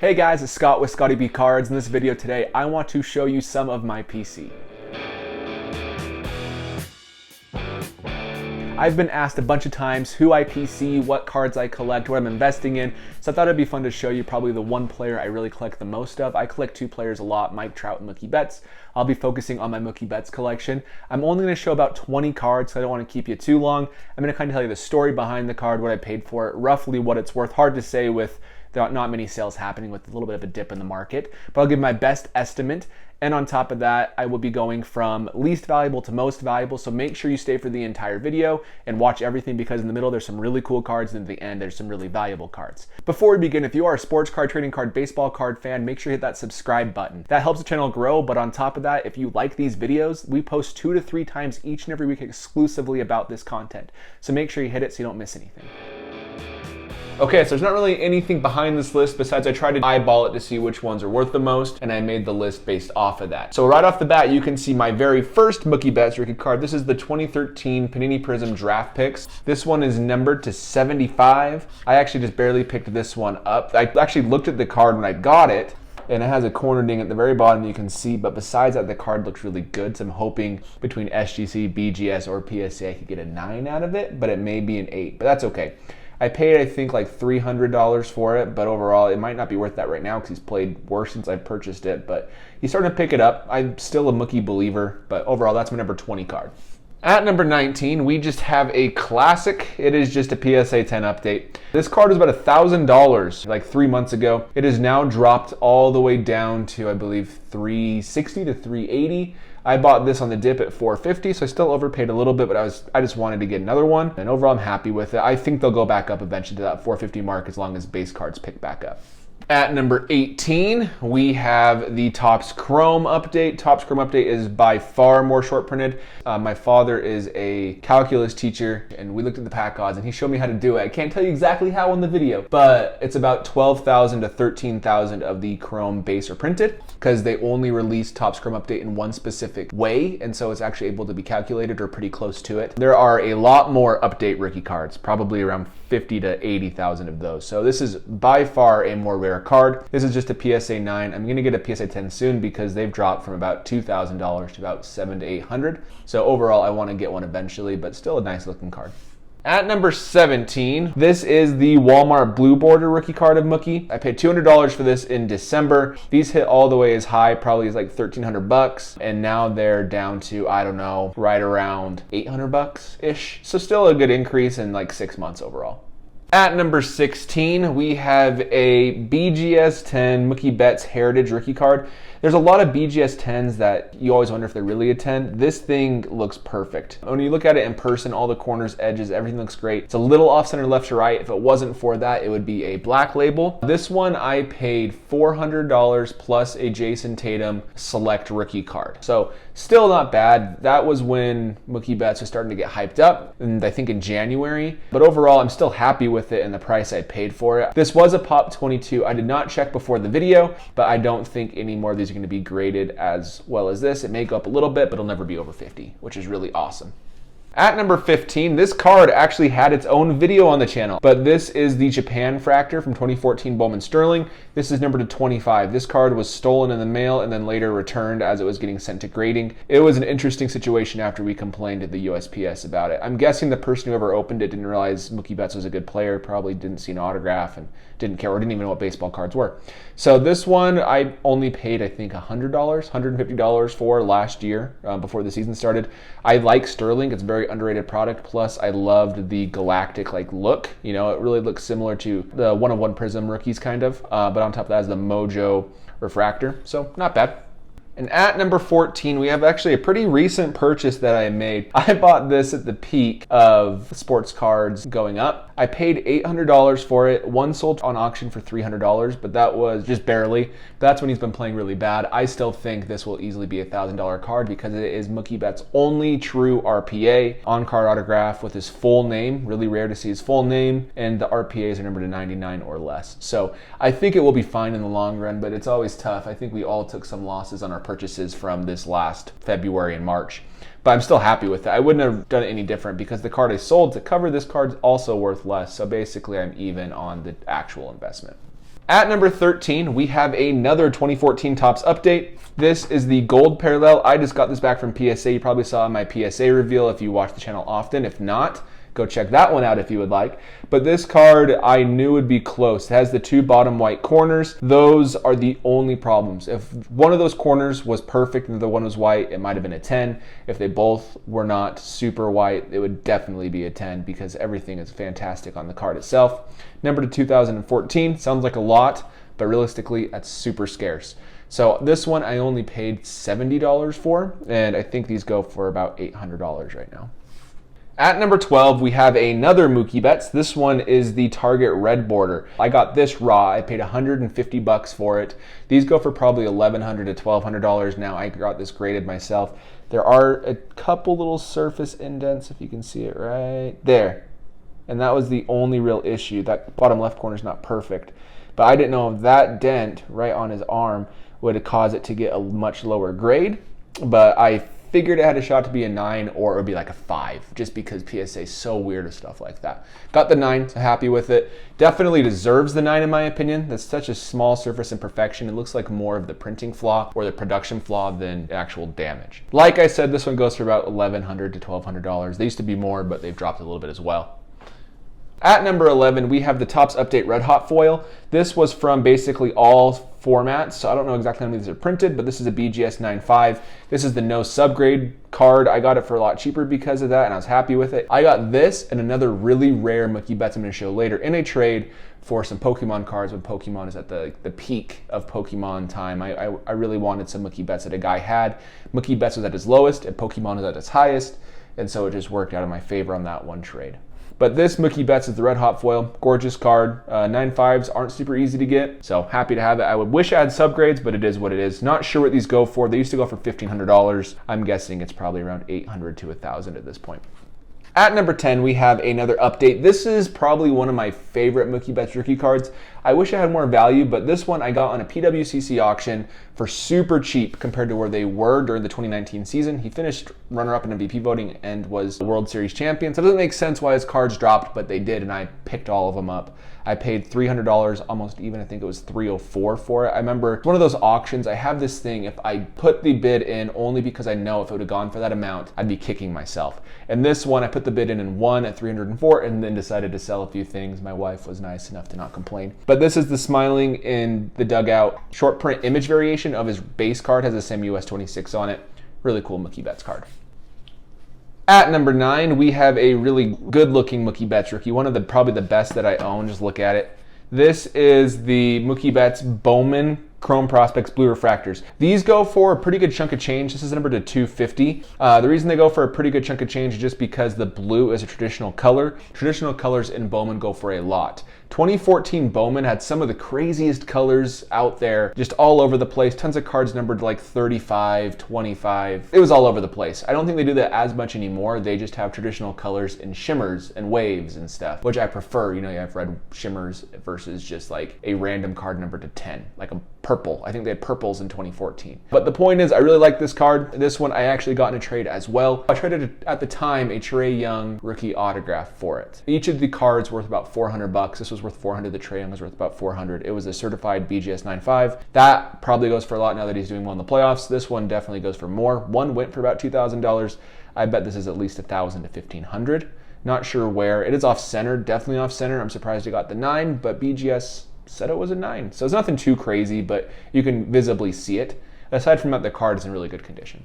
Hey guys, it's Scott with Scotty B Cards. In this video today, I want to show you some of my PC. I've been asked a bunch of times who I PC, what cards I collect, what I'm investing in, so I thought it'd be fun to show you probably the one player I really collect the most of. I collect two players a lot, Mike Trout and Mookie Betts. I'll be focusing on my Mookie Betts collection. I'm only going to show about 20 cards, so I don't want to keep you too long. I'm going to kind of tell you the story behind the card, what I paid for it, roughly what it's worth. Hard to say with not many sales happening with a little bit of a dip in the market, but I'll give my best estimate. And on top of that, I will be going from least valuable to most valuable. So make sure you stay for the entire video and watch everything, because in the middle, there's some really cool cards, and at the end, there's some really valuable cards. Before we begin, if you are a sports card, trading card, baseball card fan, make sure you hit that subscribe button. That helps the channel grow. But on top of that, if you like these videos, we post 2 to 3 times each and every week exclusively about this content. So make sure you hit it so you don't miss anything. Okay, so there's not really anything behind this list besides I tried to eyeball it to see which ones are worth the most, and I made the list based off of that. So right off the bat, you can see my very first Mookie Betts rookie card. This is the 2013 Panini Prism Draft Picks. This one is numbered to 75. I actually just barely picked this one up. I actually looked at the card when I got it, and it has a corner ding at the very bottom you can see, but besides that, the card looks really good. So I'm hoping between SGC, BGS, or PSA, I could get a 9 out of it, but it may be an 8, but that's okay. I paid, I think, like $300 for it, but overall, it might not be worth that right now because he's played worse since I purchased it, but he's starting to pick it up. I'm still a Mookie believer, but overall, that's my number 20 card. At number 19, we just have a classic. It is just a PSA 10 update. This card was about $1,000 like 3 months ago. It is now dropped all the way down to, I believe, $360 to $380. I bought this on the dip at $450, so I still overpaid a little bit, but I just wanted to get another one. And overall, I'm happy with it. I think they'll go back up eventually to that $450 mark as long as base cards pick back up. At number 18, we have the Topps Chrome update. Topps Chrome update is by far more short printed. My father is a calculus teacher, and we looked at the pack odds, and he showed me how to do it. I can't tell you exactly how in the video, but it's about 12,000 to 13,000 of the Chrome base are printed, because they only release Topps Chrome update in one specific way, and so it's actually able to be calculated or pretty close to it. There are a lot more update rookie cards, probably around 50 to 80,000 of those. So this is by far a more rare card. This is just a PSA 9. I'm gonna get a PSA 10 soon because they've dropped from about $2,000 to about $700 to $800. So overall, I wanna get one eventually, but still a nice looking card. At number 17, this is the Walmart Blue Border rookie card of Mookie. I paid $200 for this in December. These hit all the way as high, probably as like $1,300, and now they're down to, I don't know, right around $800-ish. So still a good increase in like 6 months overall. At number 16, we have a BGS 10 Mookie Betts Heritage rookie card. There's a lot of BGS 10s that you always wonder if they're really a 10. This thing looks perfect. When you look at it in person, all the corners, edges, everything looks great. It's a little off center left to right. If it wasn't for that, it would be a black label. This one I paid $400 plus a Jason Tatum select rookie card. So still not bad. That was when Mookie Betts was starting to get hyped up, and I think in January. But overall, I'm still happy with it and the price I paid for it. This was a Pop 22. I did not check before the video, but I don't think any more of these are going to be graded as well as this. It may go up a little bit, but it'll never be over 50, which is really awesome. At number 15, this card actually had its own video on the channel, but this is the Japan Fractor from 2014 Bowman Sterling. This is numbered to 25. This card was stolen in the mail and then later returned as it was getting sent to grading. It was an interesting situation after we complained to the USPS about it. I'm guessing the person who ever opened it didn't realize Mookie Betts was a good player, probably didn't see an autograph and didn't care or didn't even know what baseball cards were. So this one I only paid, I think, $100, $150 for last year before the season started. I like Sterling. It's a very underrated product. Plus, I loved the galactic look. You know, it really looks similar to the one-of-one Prism rookies kind of. But on top of that is the Mojo refractor. So not bad. And at number 14, we have actually a pretty recent purchase that I made. I bought this at the peak of sports cards going up. I paid $800 for it. One sold on auction for $300, but that was just barely. That's when he's been playing really bad. I still think this will easily be a $1,000 card because it is Mookie Betts' only true RPA on-card autograph with his full name. Really rare to see his full name, and the RPAs are numbered to 99 or less. So I think it will be fine in the long run, but it's always tough. I think we all took some losses on our purchases from this last February and March. But I'm still happy with it. I wouldn't have done it any different because the card I sold to cover this card is also worth less. So basically I'm even on the actual investment. At number 13, we have another 2014 Topps update. This is the gold parallel. I just got this back from PSA. You probably saw my PSA reveal if you watch the channel often. If not, go check that one out if you would like. But this card I knew would be close. It has the two bottom white corners. Those are the only problems. If one of those corners was perfect and the other one was white, it might have been a 10. If they both were not super white, it would definitely be a 10 because everything is fantastic on the card itself. Number to 2014, sounds like a lot, but realistically, that's super scarce. So this one I only paid $70 for, and I think these go for about $800 right now. At number 12, we have another Mookie Betts. This one is the Target Red Border. I got this raw. I paid $150 for it. These go for probably $1,100 to $1,200 now. I got this graded myself. There are a couple little surface indents, if you can see it right there. And that was the only real issue. That bottom left corner is not perfect. But I didn't know if that dent right on his arm would cause it to get a much lower grade. But I figured it had a shot to be a 9 or it would be like a 5 just because PSA is so weird with stuff like that. Got the 9, so happy with it. Definitely deserves the 9 in my opinion. That's such a small surface imperfection. It looks like more of the printing flaw or the production flaw than actual damage. Like I said, this one goes for about $1,100 to $1,200. They used to be more, but they've dropped a little bit as well. At number 11, we have the Topps Update Red Hot foil. This was from basically all formats, so I don't know exactly how many of these are printed, but this is a BGS 9.5. This is the no subgrade card. I got it for a lot cheaper because of that, and I was happy with it. I got this and another really rare Mookie Betts I'm going to show later in a trade for some Pokemon cards when Pokemon is at the peak of Pokemon time. I really wanted some Mookie Betts that a guy had. Mookie Betts was at his lowest, and Pokemon was at its highest, and so it just worked out in my favor on that one trade. But this Mookie Betts is the red hot foil, gorgeous card. 9.5s aren't super easy to get, so happy to have it. I would wish I had subgrades, but it is what it is. Not sure what these go for. They used to go for $1,500. I'm guessing it's probably around $800 to $1,000 at this point. At number 10, we have another update. This is probably one of my favorite Mookie Betts rookie cards. I wish I had more value, but this one I got on a PWCC auction for super cheap compared to where they were during the 2019 season. He finished runner-up in MVP voting and was the World Series champion. So it doesn't make sense why his cards dropped, but they did, and I picked all of them up. I paid $300, almost even. I think it was $304 for it. I remember one of those auctions, I have this thing, if I put the bid in only because I know if it would have gone for that amount, I'd be kicking myself. And this one, I put the bid in and won at $304 and then decided to sell a few things. My wife was nice enough to not complain. But this is the smiling in the dugout short print image variation of his base card, has the same US 26 on it. Really cool Mookie Betts card. At number 9, we have a really good-looking Mookie Betts rookie, one of the probably the best that I own. Just look at it. This is the Mookie Betts Bowman Chrome Prospects Blue Refractors. These go for a pretty good chunk of change. This is numbered to 250. The reason they go for a pretty good chunk of change is just because the blue is a traditional color. Traditional colors in Bowman go for a lot. 2014 Bowman had some of the craziest colors out there, just all over the place. Tons of cards numbered like 35, 25. It was all over the place. I don't think they do that as much anymore. They just have traditional colors and shimmers and waves and stuff, which I prefer. You know, you have red shimmers versus just like a random card numbered to 10, like a purple. I think they had purples in 2014. But the point is, I really like this card. This one I actually got in a trade as well. I traded at the time a Trae Young rookie autograph for it. Each of the cards worth about $400. This was worth $400. The Trae Young was worth about $400. It was a certified BGS 9.5. That probably goes for a lot now that he's doing well in the playoffs. This one definitely goes for more. One went for about $2,000. I bet this is at least $1,000 to $1,500. Not sure where. It is off center, definitely off center. I'm surprised it got the 9, but BGS said it was a 9. So it's nothing too crazy, but you can visibly see it. Aside from that, the card is in really good condition.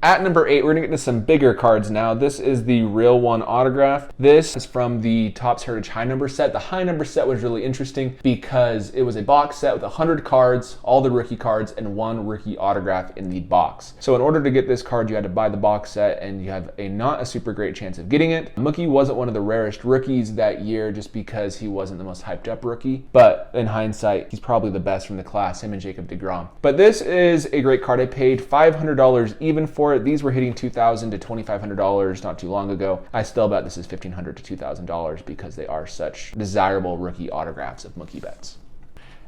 At number 8, we're gonna get into some bigger cards now. This is the Real One autograph. This is from the Topps Heritage High Number set. The High Number set was really interesting because it was a box set with 100 cards, all the rookie cards, and one rookie autograph in the box. So in order to get this card, you had to buy the box set, and you have not a super great chance of getting it. Mookie wasn't one of the rarest rookies that year just because he wasn't the most hyped up rookie, but in hindsight, he's probably the best from the class, him and Jacob deGrom. But this is a great card. I paid $500 even for it. These were hitting $2,000 to $2,500 not too long ago. I still bet this is $1,500 to $2,000 because they are such desirable rookie autographs of Mookie Betts.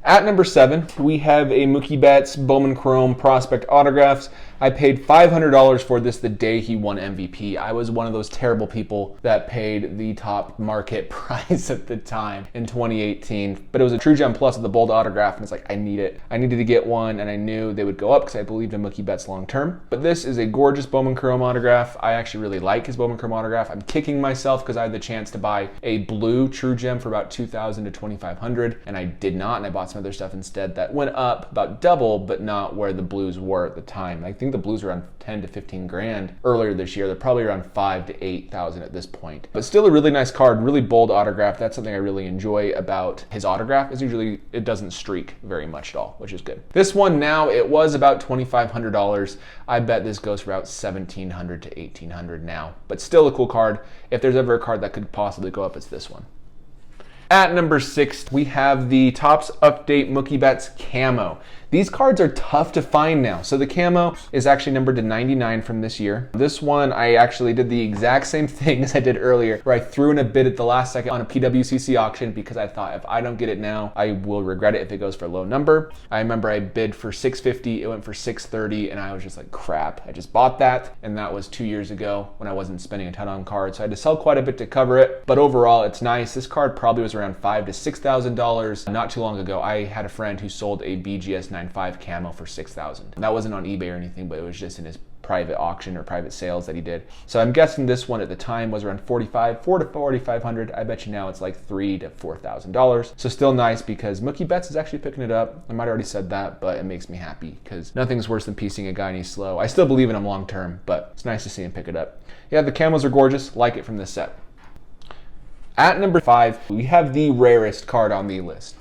At number 7, we have a Mookie Betts Bowman Chrome Prospect Autographs. I paid $500 for this the day he won MVP. I was one of those terrible people that paid the top market price at the time in 2018. But it was a True Gem Plus with the bold autograph, and it's like, I need it. I needed to get one, and I knew they would go up because I believed in Mookie Betts long term. But this is a gorgeous Bowman Chrome autograph. I actually really like his Bowman Chrome autograph. I'm kicking myself because I had the chance to buy a blue True Gem for about $2,000 to $2,500, and I did not, and I bought some other stuff instead that went up about double, but not where the blues were at the time. I think the blues were around 10 to 15 grand earlier this year. They're probably around 5 to 8,000 at this point. But still a really nice card, really bold autograph. That's something I really enjoy about his autograph, is usually it doesn't streak very much at all, which is good. This one now, it was about $2,500. I bet this goes for about $1,700 to $1,800 now, but still a cool card. If there's ever a card that could possibly go up, it's this one. At number 6, we have the Topps Update Mookie Betts Camo. These cards are tough to find now. So the camo is actually numbered to 99 from this year. This one, I actually did the exact same thing as I did earlier, where I threw in a bid at the last second on a PWCC auction because I thought if I don't get it now, I will regret it if it goes for a low number. I remember I bid for $650, it went for $630, and I was just like, crap, I just bought that. And that was 2 years ago when I wasn't spending a ton on cards. So I had to sell quite a bit to cover it, but overall it's nice. This card probably was around $5,000 to $6,000. Not too long ago, I had a friend who sold a BGS 9.5 camo for $6,000. That wasn't on eBay or anything, but it was just in his private auction or private sales that he did. So I'm guessing this one at the time was around $4,500 to $4,500. I bet you now it's like $3,000 to $4,000. So still nice because Mookie Betts is actually picking it up. I might have already said that, but it makes me happy because nothing's worse than piecing a guy and he's slow. I still believe in him long term, but it's nice to see him pick it up. Yeah, the camos are gorgeous. Like it from this set. At number 5, we have the rarest card on the list.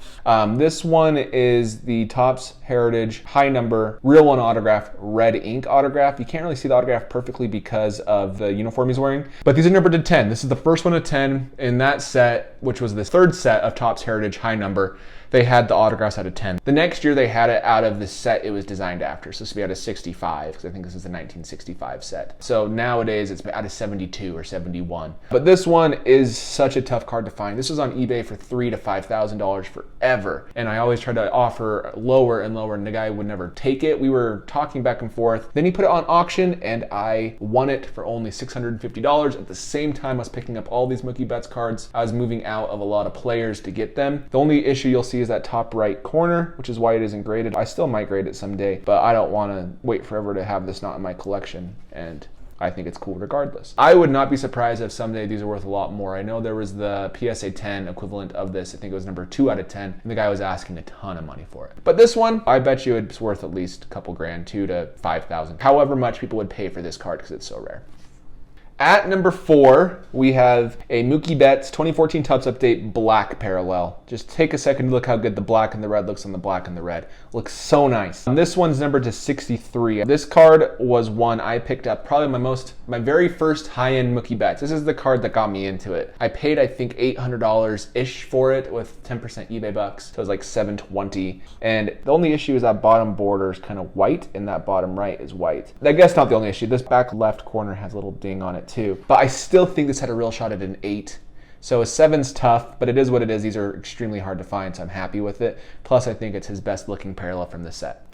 This one is the Topps Heritage High Number Real One Autograph Red Ink Autograph. You can't really see the autograph perfectly because of the uniform he's wearing, but these are numbered to 10. This is the first one of 10 in that set, which was the third set of Topps Heritage High Number. They had the autographs out of 10. The next year they had it out of the set it was designed after. So this would be out of 65, because I think this is the 1965 set. So nowadays it's out of 72 or 71. But this one is such a tough card to find. This was on eBay for $3,000 to $5,000 forever. And I always tried to offer lower and lower, and the guy would never take it. We were talking back and forth. Then he put it on auction, and I won it for only $650. At the same time I was picking up all these Mookie Betts cards. I was moving out of a lot of players to get them. The only issue you'll see is that top right corner, which is why it isn't graded. I still might grade it someday, but I don't want to wait forever to have this not in my collection, and I think it's cool regardless. I would not be surprised if someday these are worth a lot more. I know there was the PSA 10 equivalent of this. I think it was number 2 out of 10, and the guy was asking a ton of money for it. But this one, I bet you it's worth at least a couple grand, $2,000 to $5,000. However much people would pay for this card because it's so rare. At number 4, we have a Mookie Betts 2014 Topps Update Black Parallel. Just take a second to look how good the black and the red looks on the black and the red. Looks so nice. This one's numbered to 63. This card was one I picked up probably my very first high-end Mookie Betts. This is the card that got me into it. I paid, I think, $800-ish for it with 10% eBay bucks. So it was like $720. And the only issue is that bottom border is kind of white and that bottom right is white. I guess not the only issue. This back left corner has a little ding on it too. But I still think this had a real shot at an 8. So a 7's tough, but it is what it is. These are extremely hard to find, so I'm happy with it. Plus, I think it's his best looking parallel from the set.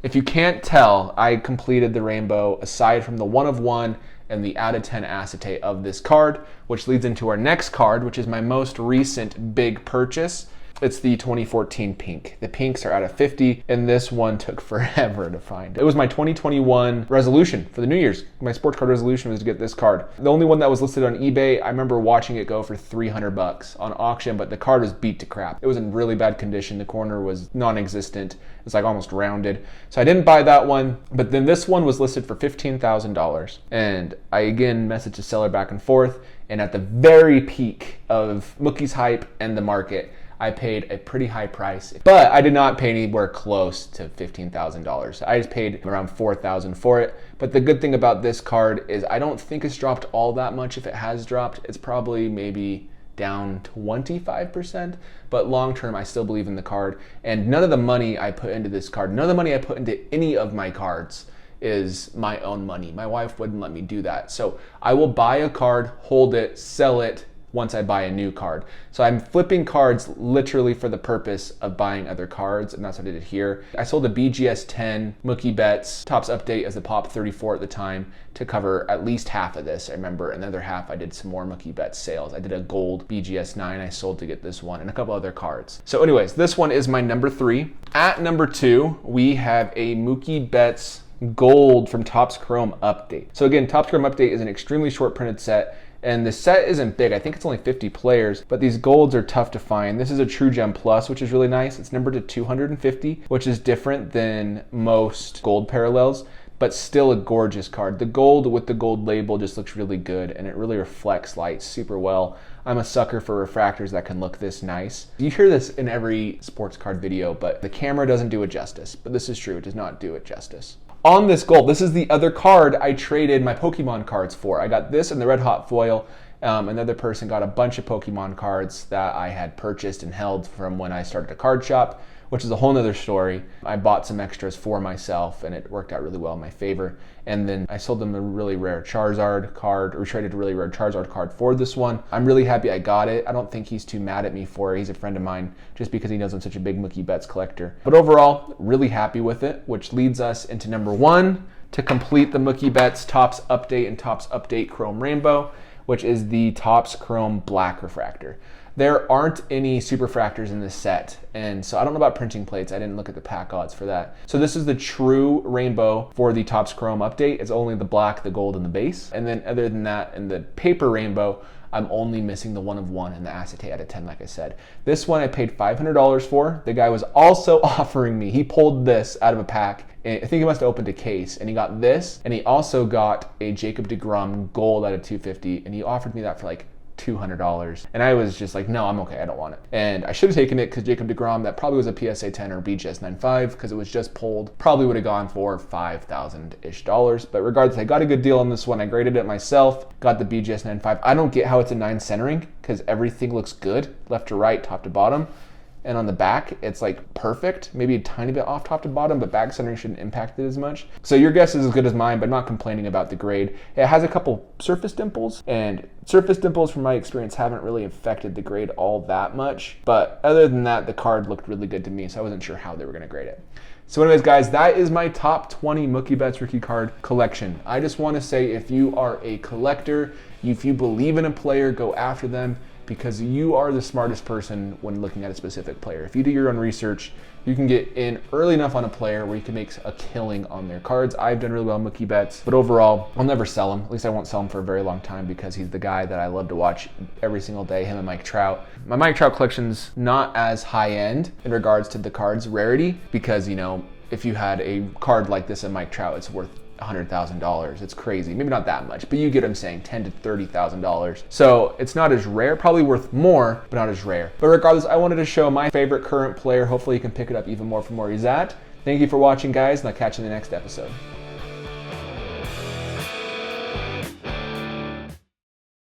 If you can't tell, I completed the rainbow aside from the 1 of 1 and the out of 10 acetate of this card, which leads into our next card, which is my most recent big purchase. It's the 2014 pink. The pinks are out of 50, and this one took forever to find. It was my 2021 resolution for the New Year's. My sports card resolution was to get this card. The only one that was listed on eBay, I remember watching it go for $300 on auction, but the card was beat to crap. It was in really bad condition. The corner was non-existent. It's like almost rounded. So I didn't buy that one, but then this one was listed for $15,000. And I again messaged the seller back and forth, and at the very peak of Mookie's hype and the market, I paid a pretty high price, but I did not pay anywhere close to $15,000. I just paid around $4,000 for it. But the good thing about this card is I don't think it's dropped all that much. If it has dropped, it's probably maybe down 25%, but long term, I still believe in the card. And none of the money I put into this card, none of the money I put into any of my cards is my own money. My wife wouldn't let me do that. So I will buy a card, hold it, sell it, once I buy a new card. So I'm flipping cards literally for the purpose of buying other cards, and that's what I did here. I sold a BGS 10 Mookie Betts Topps Update as a Pop 34 at the time to cover at least half of this, I remember. Another half I did some more Mookie Betts sales. I did a gold BGS 9 I sold to get this one and a couple other cards. So anyways, this one is my number 3. At number 2, we have a Mookie Betts Gold from Topps Chrome Update. So again, Topps Chrome Update is an extremely short printed set, and the set isn't big. I think it's only 50 players, but these golds are tough to find. This is a True Gem Plus, which is really nice. It's numbered to 250, which is different than most gold parallels, but still a gorgeous card. The gold with the gold label just looks really good, and it really reflects light super well. I'm a sucker for refractors that can look this nice. You hear this in every sports card video, but the camera doesn't do it justice. But this is true, it does not do it justice. On this gold, this is the other card I traded my Pokemon cards for. I got this in the red hot foil. Another person got a bunch of Pokemon cards that I had purchased and held from when I started a card shop, which is a whole nother story. I bought some extras for myself and it worked out really well in my favor. And then I sold them a really rare Charizard card, or traded a really rare Charizard card for this one. I'm really happy I got it. I don't think he's too mad at me for it. He's a friend of mine just because he knows I'm such a big Mookie Betts collector. But overall, really happy with it, which leads us into number 1 to complete the Mookie Betts Topps Update and Topps Update Chrome Rainbow, which is the Topps Chrome Black Refractor. There aren't any superfractors in this set, and so I don't know about printing plates. I didn't look at the pack odds for that. So this is the true rainbow for the Topps Chrome Update. It's only the black, the gold, and the base. And then other than that, in the paper rainbow, I'm only missing the 1 of 1 and the acetate out of 10, like I said. This one I paid $500 for. The guy was also offering me, he pulled this out of a pack, and I think he must have opened a case, and he got this, and he also got a Jacob deGrom gold out of 250, and he offered me that for like $200. And I was just like, no, I'm okay, I don't want it. And I should have taken it because Jacob deGrom, that probably was a PSA 10 or BGS 9.5 because it was just pulled. Probably would have gone for $5,000-ish. But regardless, I got a good deal on this one. I graded it myself, got the BGS 9.5. I don't get how it's a 9 centering because everything looks good, left to right, top to bottom. And on the back, it's like perfect, maybe a tiny bit off top to bottom, but back centering shouldn't impact it as much. So your guess is as good as mine, but I'm not complaining about the grade. It has a couple surface dimples, and surface dimples from my experience haven't really affected the grade all that much. But other than that, the card looked really good to me, so I wasn't sure how they were gonna grade it. So anyways, guys, that is my top 20 Mookie Betts rookie card collection. I just wanna say, if you are a collector, if you believe in a player, go after them, because you are the smartest person when looking at a specific player. If you do your own research, you can get in early enough on a player where you can make a killing on their cards. I've done really well with Mookie Betts, but overall, I'll never sell him. At least I won't sell him for a very long time because he's the guy that I love to watch every single day, him and Mike Trout. My Mike Trout collection's not as high end in regards to the card's rarity because, you know, if you had a card like this in Mike Trout, it's worth $100,000. It's crazy. Maybe not that much, but you get what I'm saying, $10,000 to $30,000. So it's not as rare, probably worth more, but not as rare. But regardless, I wanted to show my favorite current player. Hopefully you can pick it up even more from where he's at. Thank you for watching, guys, and I'll catch you in the next episode.